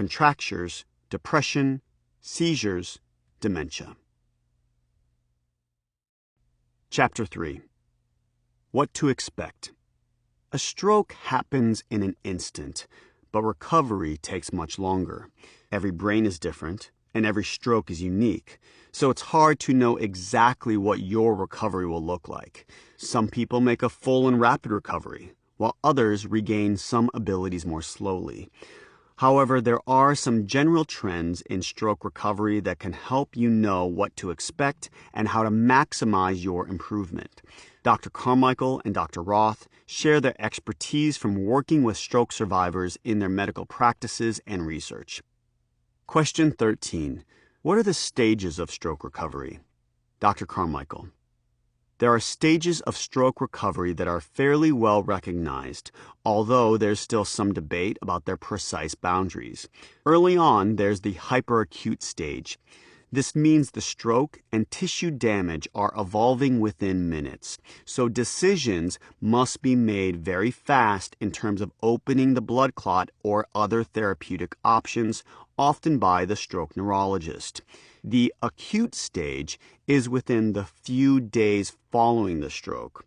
contractures, depression, seizures, dementia. Chapter 3. What to expect. A stroke happens in an instant, but recovery takes much longer. Every brain is different, and every stroke is unique, so it's hard to know exactly what your recovery will look like. Some people make a full and rapid recovery, while others regain some abilities more slowly. However, there are some general trends in stroke recovery that can help you know what to expect and how to maximize your improvement. Dr. Carmichael and Dr. Roth share their expertise from working with stroke survivors in their medical practices and research. Question 13. What are the stages of stroke recovery? Dr. Carmichael. There are stages of stroke recovery that are fairly well recognized, although there's still some debate about their precise boundaries. Early on, there's the hyperacute stage. This means the stroke and tissue damage are evolving within minutes, so decisions must be made very fast in terms of opening the blood clot or other therapeutic options, often by the stroke neurologist. The acute stage is within the few days following the stroke.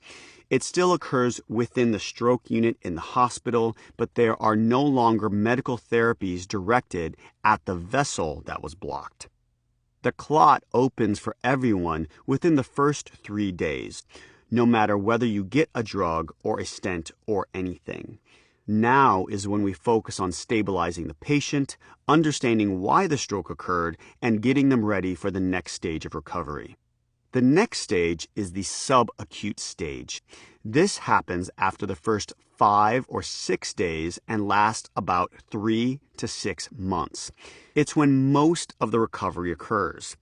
It still occurs within the stroke unit in the hospital, but there are no longer medical therapies directed at the vessel that was blocked. The clot opens for everyone within the first 3 days, no matter whether you get a drug or a stent or anything. Now is when we focus on stabilizing the patient, understanding why the stroke occurred, and getting them ready for the next stage of recovery. The next stage is the subacute stage. This happens after the first 5 or 6 days and lasts about 3 to 6 months. It's when most of the recovery occurs.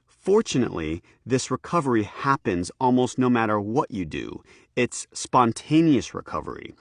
Fortunately, this recovery happens almost no matter what you do. It's spontaneous recovery.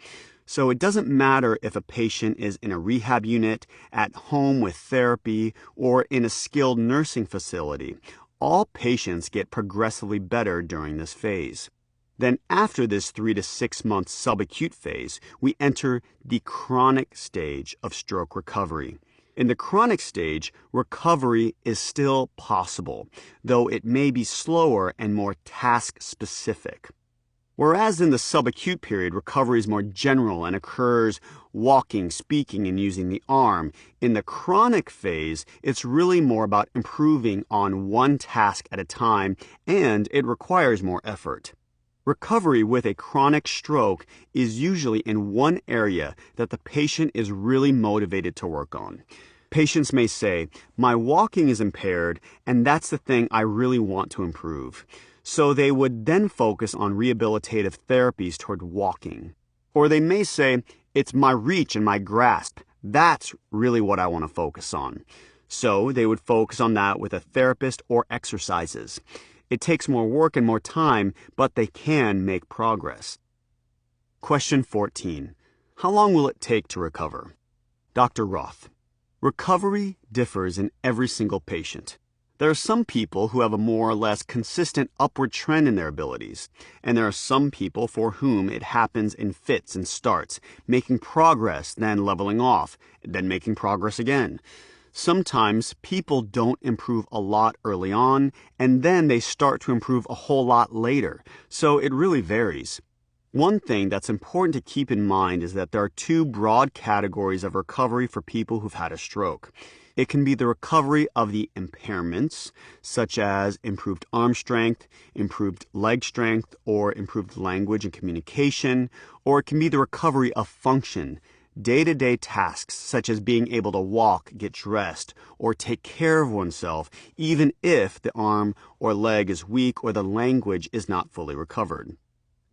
So it doesn't matter if a patient is in a rehab unit, at home with therapy, or in a skilled nursing facility. All patients get progressively better during this phase. Then after this 3 to 6 month subacute phase, we enter the chronic stage of stroke recovery. In the chronic stage, recovery is still possible, though it may be slower and more task-specific. Whereas in the subacute period, recovery is more general and occurs walking, speaking, and using the arm. In the chronic phase, it's really more about improving on one task at a time, and it requires more effort. Recovery with a chronic stroke is usually in one area that the patient is really motivated to work on. Patients may say, "My walking is impaired, and that's the thing I really want to improve." So they would then focus on rehabilitative therapies toward walking. Or they may say, "It's my reach and my grasp. That's really what I want to focus on." So they would focus on that with a therapist or exercises. It takes more work and more time, but they can make progress. Question 14. How long will it take to recover? Dr. Roth. Recovery differs in every single patient. There are some people who have a more or less consistent upward trend in their abilities, and there are some people for whom it happens in fits and starts, making progress, then leveling off, then making progress again. Sometimes people don't improve a lot early on, and then they start to improve a whole lot later, so it really varies. One thing that's important to keep in mind is that there are 2 broad categories of recovery for people who've had a stroke. It can be the recovery of the impairments, such as improved arm strength, improved leg strength, or improved language and communication, or it can be the recovery of function, day-to-day tasks such as being able to walk, get dressed, or take care of oneself, even if the arm or leg is weak or the language is not fully recovered.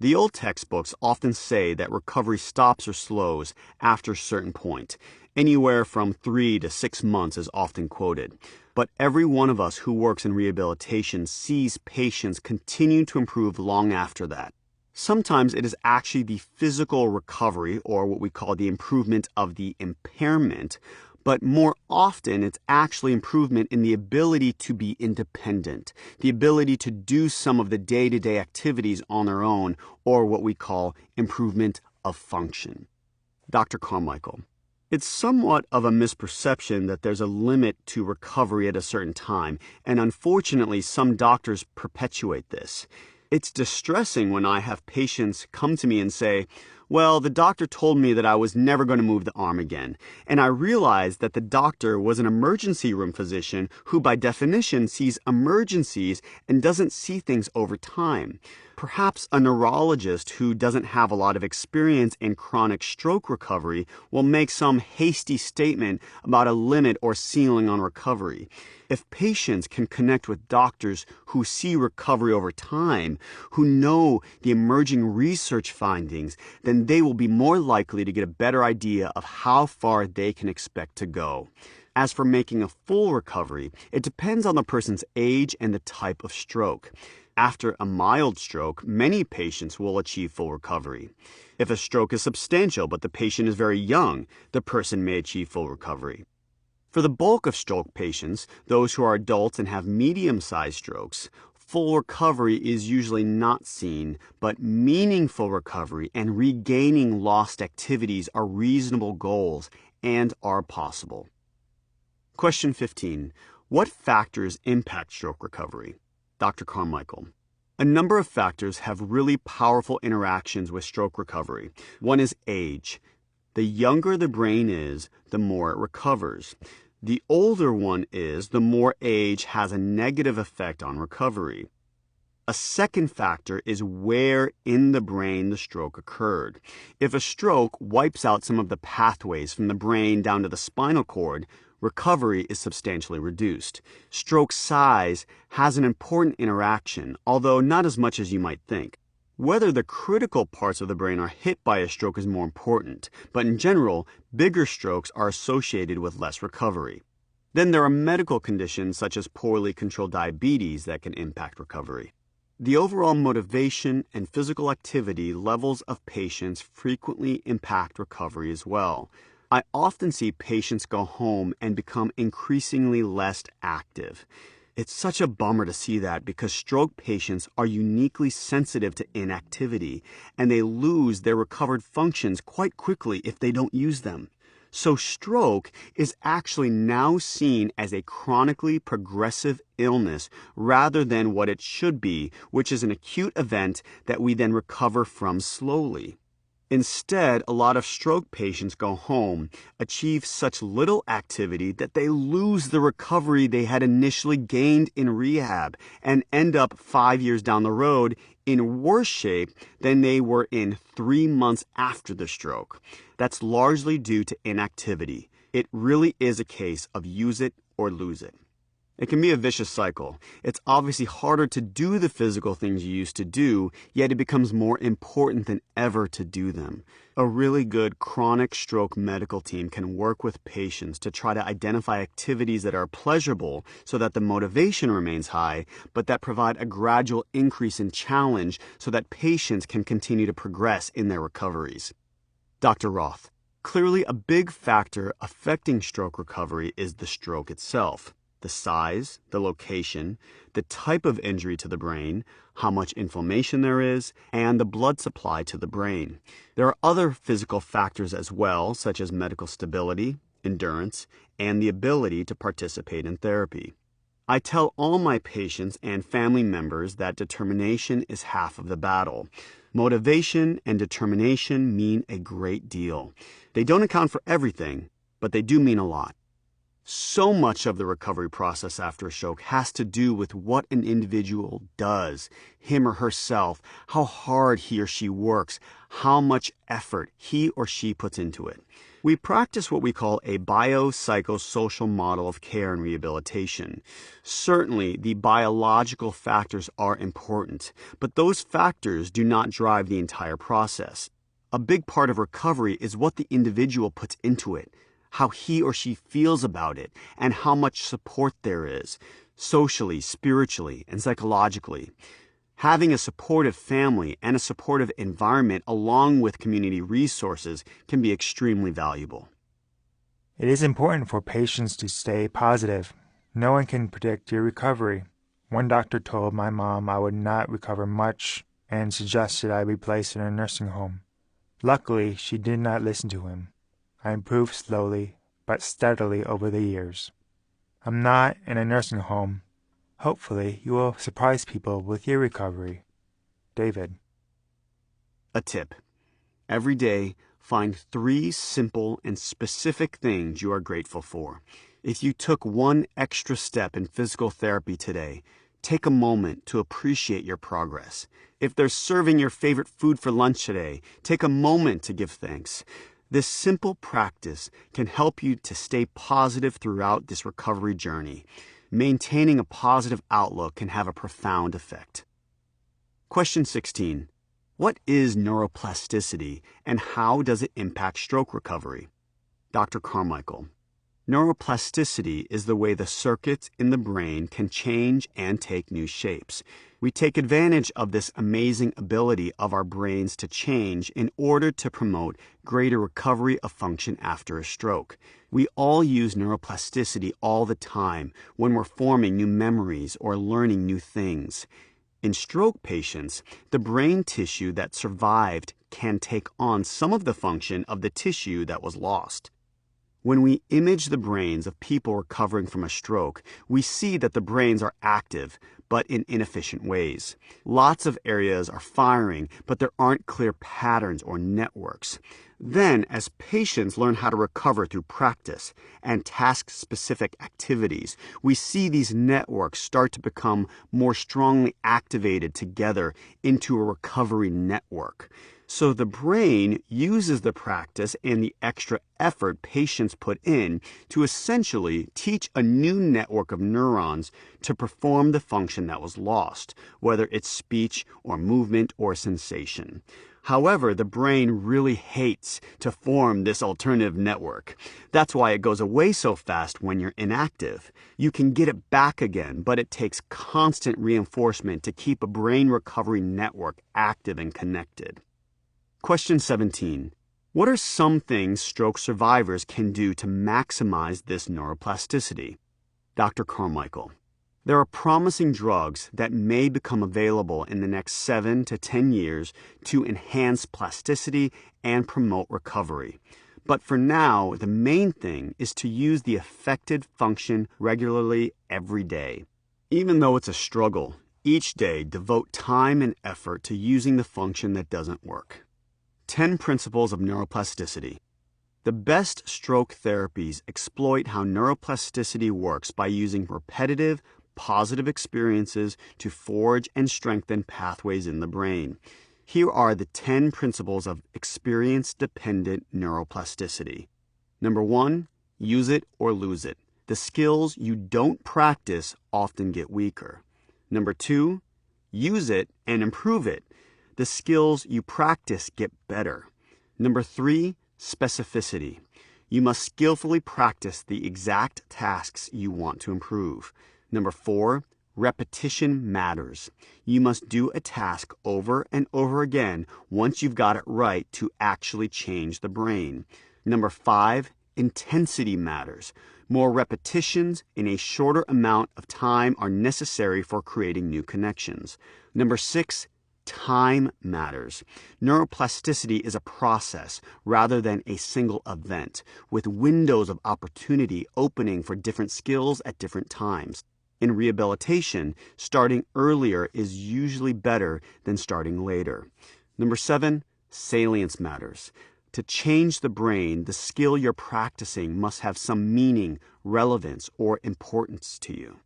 The old textbooks often say that recovery stops or slows after a certain point. Anywhere from 3 to 6 months is often quoted. But every one of us who works in rehabilitation sees patients continue to improve long after that. Sometimes it is actually the physical recovery, or what we call the improvement of the impairment, but more often it's actually improvement in the ability to be independent, the ability to do some of the day-to-day activities on their own, or what we call improvement of function. Dr. Carmichael. It's somewhat of a misperception that there's a limit to recovery at a certain time, and unfortunately, some doctors perpetuate this. It's distressing when I have patients come to me and say, well, the doctor told me that I was never going to move the arm again, and I realized that the doctor was an emergency room physician who by definition sees emergencies and doesn't see things over time. Perhaps a neurologist who doesn't have a lot of experience in chronic stroke recovery will make some hasty statement about a limit or ceiling on recovery. If patients can connect with doctors who see recovery over time, who know the emerging research findings, then they will be more likely to get a better idea of how far they can expect to go. As for making a full recovery, it depends on the person's age and the type of stroke. After a mild stroke, many patients will achieve full recovery. If a stroke is substantial but the patient is very young, the person may achieve full recovery. For the bulk of stroke patients, those who are adults and have medium-sized strokes, full recovery is usually not seen, but meaningful recovery and regaining lost activities are reasonable goals and are possible. Question 15. What factors impact stroke recovery? Dr. Carmichael. A number of factors have really powerful interactions with stroke recovery. One is age. The younger the brain is, the more it recovers. The older one is, the more age has a negative effect on recovery. A second factor is where in the brain the stroke occurred. If a stroke wipes out some of the pathways from the brain down to the spinal cord, recovery is substantially reduced. Stroke size has an important interaction, although not as much as you might think. Whether the critical parts of the brain are hit by a stroke is more important, but in general, bigger strokes are associated with less recovery. Then there are medical conditions such as poorly controlled diabetes that can impact recovery. The overall motivation and physical activity levels of patients frequently impact recovery as well. I often see patients go home and become increasingly less active. It's such a bummer to see that because stroke patients are uniquely sensitive to inactivity, and they lose their recovered functions quite quickly if they don't use them. So stroke is actually now seen as a chronically progressive illness rather than what it should be, which is an acute event that we then recover from slowly. Instead, a lot of stroke patients go home, achieve such little activity that they lose the recovery they had initially gained in rehab and end up 5 years down the road in worse shape than they were in 3 months after the stroke. That's largely due to inactivity. It really is a case of use it or lose it. It can be a vicious cycle. It's obviously harder to do the physical things you used to do, yet it becomes more important than ever to do them. A really good chronic stroke medical team can work with patients to try to identify activities that are pleasurable so that the motivation remains high, but that provide a gradual increase in challenge so that patients can continue to progress in their recoveries. Dr. Roth, clearly a big factor affecting stroke recovery is the stroke itself. The size, the location, the type of injury to the brain, how much inflammation there is, and the blood supply to the brain. There are other physical factors as well, such as medical stability, endurance, and the ability to participate in therapy. I tell all my patients and family members that determination is half of the battle. Motivation and determination mean a great deal. They don't account for everything, but they do mean a lot. So much of the recovery process after a stroke has to do with what an individual does, him or herself, how hard he or she works, how much effort he or she puts into it. We practice what we call a biopsychosocial model of care and rehabilitation. Certainly, the biological factors are important, but those factors do not drive the entire process. A big part of recovery is what the individual puts into it, how he or she feels about it, and how much support there is, socially, spiritually, and psychologically. Having a supportive family and a supportive environment along with community resources can be extremely valuable. It is important for patients to stay positive. No one can predict your recovery. One doctor told my mom I would not recover much and suggested I be placed in a nursing home. Luckily, she did not listen to him. I improved slowly but steadily over the years. I'm not in a nursing home. Hopefully, you will surprise people with your recovery. David. A tip. Every day, find 3 simple and specific things you are grateful for. If you took one extra step in physical therapy today, take a moment to appreciate your progress. If they're serving your favorite food for lunch today, take a moment to give thanks. This simple practice can help you to stay positive throughout this recovery journey. Maintaining a positive outlook can have a profound effect. Question 16. What is neuroplasticity and how does it impact stroke recovery? Dr. Carmichael. Neuroplasticity is the way the circuits in the brain can change and take new shapes. We take advantage of this amazing ability of our brains to change in order to promote greater recovery of function after a stroke. We all use neuroplasticity all the time when we're forming new memories or learning new things. In stroke patients, the brain tissue that survived can take on some of the function of the tissue that was lost. When we image the brains of people recovering from a stroke, we see that the brains are active, but in inefficient ways. Lots of areas are firing, but there aren't clear patterns or networks. Then, as patients learn how to recover through practice and task-specific activities, we see these networks start to become more strongly activated together into a recovery network. So the brain uses the practice and the extra effort patients put in to essentially teach a new network of neurons to perform the function that was lost, whether it's speech or movement or sensation. However, the brain really hates to form this alternative network. That's why it goes away so fast when you're inactive. You can get it back again, but it takes constant reinforcement to keep a brain recovery network active and connected. Question 17. What are some things stroke survivors can do to maximize this neuroplasticity? Dr. Carmichael. There are promising drugs that may become available in the next 7 to 10 years to enhance plasticity and promote recovery. But for now, the main thing is to use the affected function regularly every day. Even though it's a struggle, each day devote time and effort to using the function that doesn't work. 10 principles of neuroplasticity. The best stroke therapies exploit how neuroplasticity works by using repetitive, positive experiences to forge and strengthen pathways in the brain. Here are the 10 principles of experience-dependent neuroplasticity. Number 1, use it or lose it. The skills you don't practice often get weaker. Number 2, use it and improve it. The skills you practice get better. Number 3, specificity. You must skillfully practice the exact tasks you want to improve. Number 4, repetition matters. You must do a task over and over again once you've got it right to actually change the brain. Number 5, intensity matters. More repetitions in a shorter amount of time are necessary for creating new connections. Number 6, time matters. Neuroplasticity is a process rather than a single event, with windows of opportunity opening for different skills at different times. In rehabilitation, starting earlier is usually better than starting later. Number 7, salience matters. To change the brain, the skill you're practicing must have some meaning, relevance, or importance to you.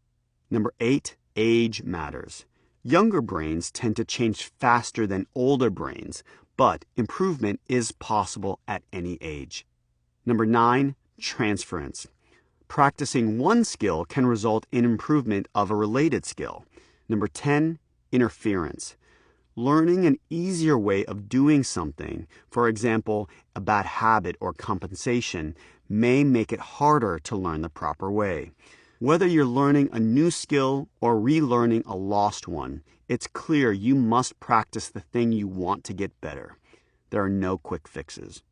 Number 8, age matters. Younger brains tend to change faster than older brains, but improvement is possible at any age. Number 9, transference. Practicing one skill can result in improvement of a related skill. Number 10, interference. Learning an easier way of doing something, for example, a bad habit or compensation, may make it harder to learn the proper way. Whether you're learning a new skill or relearning a lost one, it's clear you must practice the thing you want to get better. There are no quick fixes.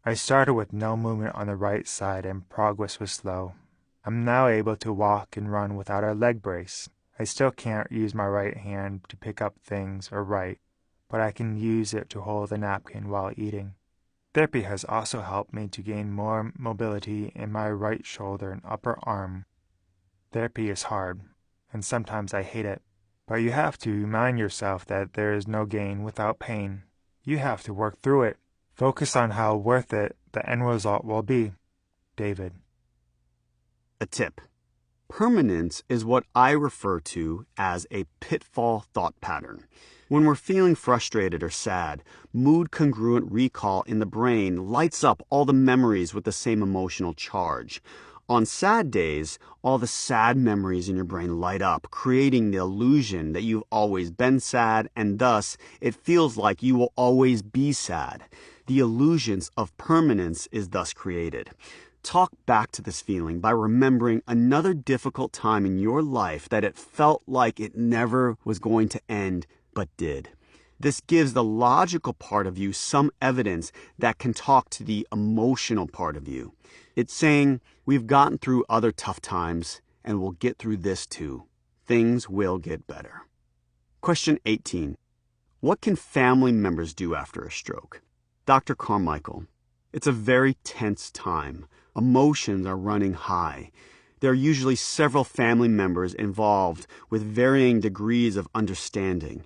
I started with no movement on the right side and progress was slow. I'm now able to walk and run without a leg brace. I still can't use my right hand to pick up things or write, but I can use it to hold a napkin while eating. Therapy has also helped me to gain more mobility in my right shoulder and upper arm. Therapy is hard, and sometimes I hate it. But you have to remind yourself that there is no gain without pain. You have to work through it. Focus on how worth it the end result will be. David. A tip. Permanence is what I refer to as a pitfall thought pattern. When we're feeling frustrated or sad, mood-congruent recall in the brain lights up all the memories with the same emotional charge. On sad days, all the sad memories in your brain light up, creating the illusion that you've always been sad, and thus it feels like you will always be sad. The illusions of permanence is thus created. Talk back to this feeling by remembering another difficult time in your life that it felt like it never was going to end, but did. This gives the logical part of you some evidence that can talk to the emotional part of you. It's saying, we've gotten through other tough times, and we'll get through this too. Things will get better. Question 18. What can family members do after a stroke? Dr. Carmichael. It's a very tense time. Emotions are running high. There are usually several family members involved with varying degrees of understanding.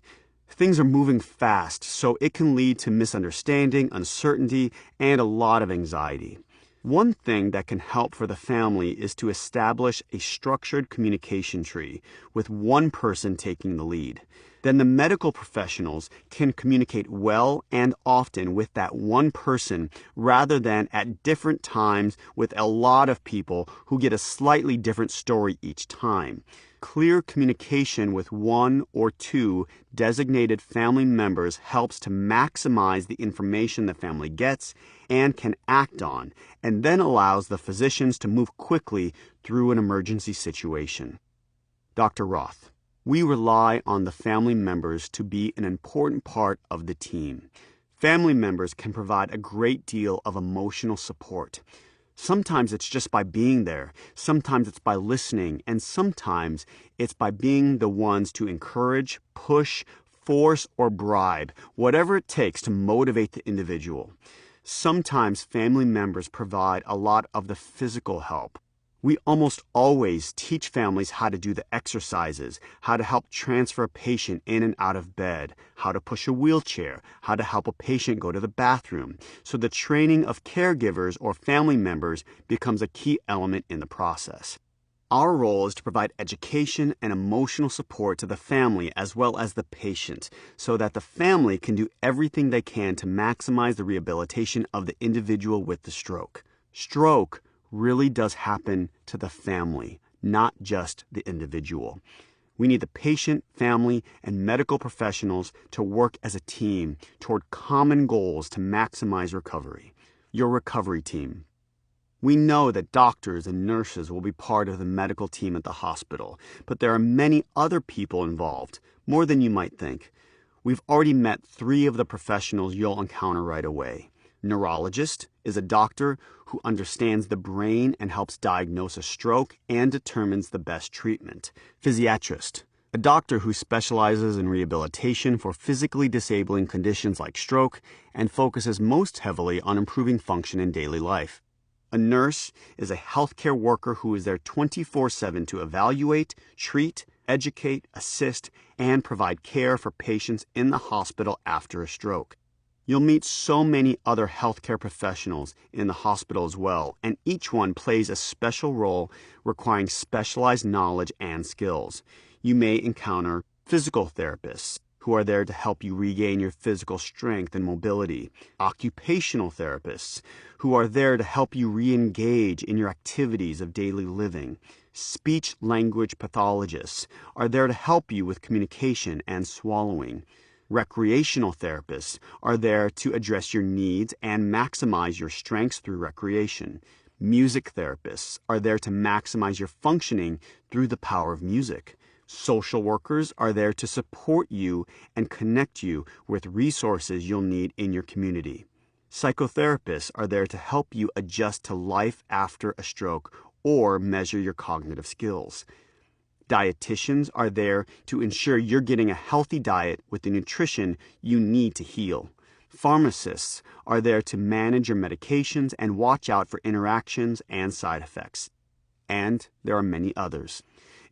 Things are moving fast, so it can lead to misunderstanding, uncertainty, and a lot of anxiety. One thing that can help for the family is to establish a structured communication tree with one person taking the lead. Then the medical professionals can communicate well and often with that one person rather than at different times with a lot of people who get a slightly different story each time. Clear communication with one or two designated family members helps to maximize the information the family gets and can act on, and then allows the physicians to move quickly through an emergency situation. Dr. Roth. We rely on the family members to be an important part of the team. Family members can provide a great deal of emotional support. Sometimes it's just by being there, sometimes it's by listening, and sometimes it's by being the ones to encourage, push, force, or bribe, whatever it takes to motivate the individual. Sometimes family members provide a lot of the physical help. We almost always teach families how to do the exercises, how to help transfer a patient in and out of bed, how to push a wheelchair, how to help a patient go to the bathroom. So the training of caregivers or family members becomes a key element in the process. Our role is to provide education and emotional support to the family as well as the patient, so that the family can do everything they can to maximize the rehabilitation of the individual with the stroke. Stroke really does happen to the family, not just the individual. We need the patient, family, and medical professionals to work as a team toward common goals to maximize recovery. Your recovery team. We know that doctors and nurses will be part of the medical team at the hospital, but there are many other people involved, more than you might think. We've already met 3 of the professionals you'll encounter right away. Neurologist is a doctor who understands the brain and helps diagnose a stroke and determines the best treatment. Physiatrist, a doctor who specializes in rehabilitation for physically disabling conditions like stroke and focuses most heavily on improving function in daily life. A nurse is a healthcare worker who is there 24/7 to evaluate, treat, educate, assist, and provide care for patients in the hospital after a stroke. You'll meet so many other healthcare professionals in the hospital as well, and each one plays a special role requiring specialized knowledge and skills. You may encounter physical therapists who are there to help you regain your physical strength and mobility, occupational therapists who are there to help you re-engage in your activities of daily living. Speech-language pathologists are there to help you with communication and swallowing. Recreational therapists are there to address your needs and maximize your strengths through recreation. Music therapists are there to maximize your functioning through the power of music. Social workers are there to support you and connect you with resources you'll need in your community. Psychotherapists are there to help you adjust to life after a stroke or measure your cognitive skills. Dietitians are there to ensure you're getting a healthy diet with the nutrition you need to heal. Pharmacists are there to manage your medications and watch out for interactions and side effects. And there are many others.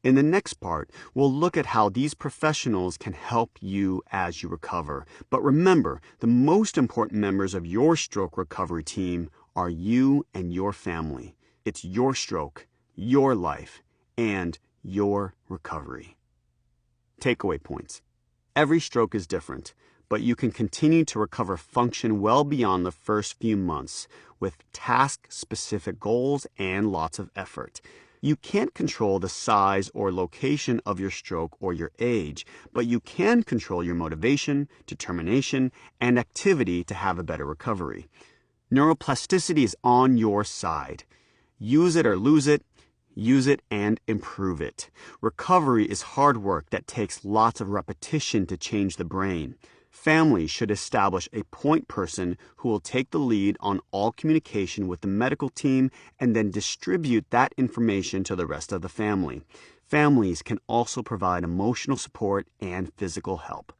In the next part, we'll look at how these professionals can help you as you recover. But remember, the most important members of your stroke recovery team are you and your family. It's your stroke, your life, and your recovery. Takeaway points. Every stroke is different, but you can continue to recover function well beyond the first few months with task-specific goals and lots of effort. You can't control the size or location of your stroke or your age, but you can control your motivation, determination, and activity to have a better recovery. Neuroplasticity is on your side. Use it or lose it. Use it and improve it. Recovery is hard work that takes lots of repetition to change the brain. Families should establish a point person who will take the lead on all communication with the medical team and then distribute that information to the rest of the family. Families can also provide emotional support and physical help.